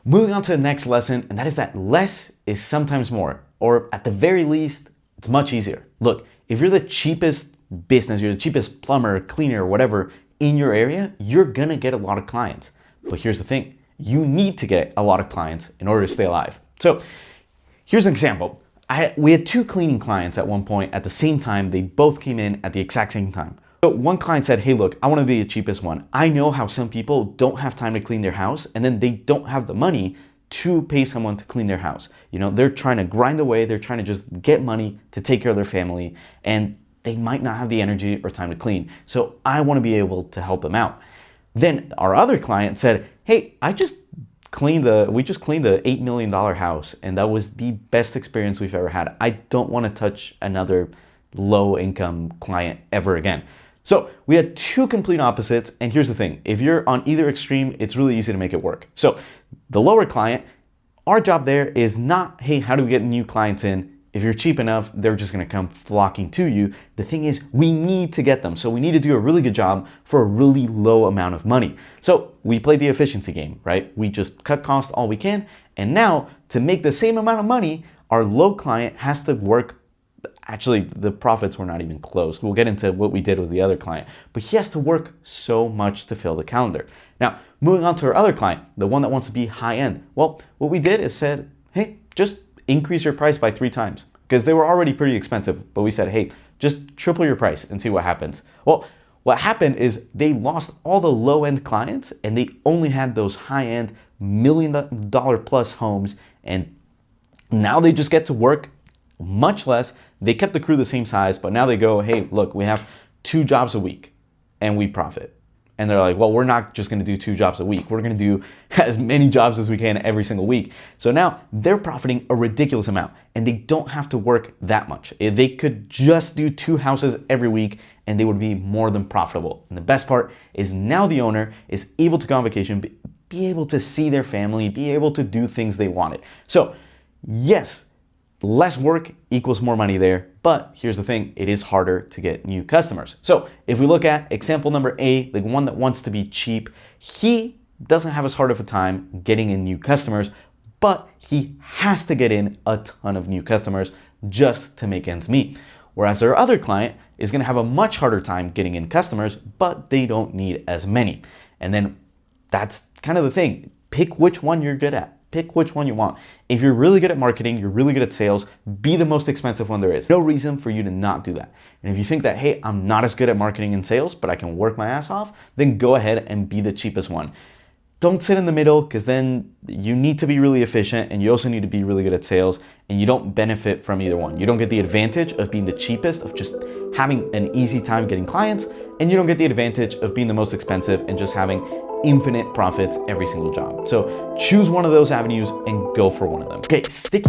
Moving on to the next lesson, and that is that less is sometimes more, or at the very least, it's much easier. Look, if you're the cheapest business, you're the cheapest plumber, cleaner, whatever in your area, you're gonna get a lot of clients. But here's the thing, you need to get a lot of clients in order to stay alive. So here's an example. We had two cleaning clients at one point at the same time. They both came in at the exact same time. So one client said, hey, look, I want to be the cheapest one. I know how some people don't have time to clean their house, and then they don't have the money to pay someone to clean their house. You know, they're trying to grind away, they're trying to just get money to take care of their family, and they might not have the energy or time to clean. So I want to be able to help them out. Then our other client said, hey, we just cleaned the $8 million house, and that was the best experience we've ever had. I don't want to touch another low income client ever again. So we had two complete opposites, and here's the thing. If you're on either extreme, it's really easy to make it work. So the lower client, our job there is not, hey, how do we get new clients in? If you're cheap enough, they're just gonna come flocking to you. The thing is, we need to get them. So we need to do a really good job for a really low amount of money. So we played the efficiency game, right? We just cut costs all we can. And now to make the same amount of money, our low client has to work. Actually, the profits were not even close. We'll get into what we did with the other client, but he has to work so much to fill the calendar. Now, moving on to our other client, the one that wants to be high end. Well, what we did is said, hey, just increase your price by 3 times, because they were already pretty expensive. But we said, hey, just triple your price and see what happens. Well, what happened is they lost all the low end clients and they only had those high end $1 million plus homes. And now they just get to work much less. They kept the crew the same size, but now they go, hey, look, we have 2 jobs a week and we profit. And they're like, well, we're not just gonna do 2 jobs a week. We're gonna do as many jobs as we can every single week. So now they're profiting a ridiculous amount and they don't have to work that much. They could just do 2 houses every week and they would be more than profitable. And the best part is now the owner is able to go on vacation, be able to see their family, be able to do things they wanted. So yes, less work equals more money there, but here's the thing, it is harder to get new customers. So if we look at example number A, the one that wants to be cheap, he doesn't have as hard of a time getting in new customers, but he has to get in a ton of new customers just to make ends meet. Whereas our other client is gonna have a much harder time getting in customers, but they don't need as many. And then that's kind of the thing, pick which one you're good at. Pick which one you want. If you're really good at marketing, you're really good at sales, be the most expensive one there is. No reason for you to not do that. And if you think that, hey, I'm not as good at marketing and sales, but I can work my ass off, then go ahead and be the cheapest one. Don't sit in the middle, because then you need to be really efficient and you also need to be really good at sales, and you don't benefit from either one. You don't get the advantage of being the cheapest, of just having an easy time getting clients, and you don't get the advantage of being the most expensive and just having infinite profits every single job. So choose one of those avenues and go for one of them. Okay, stick.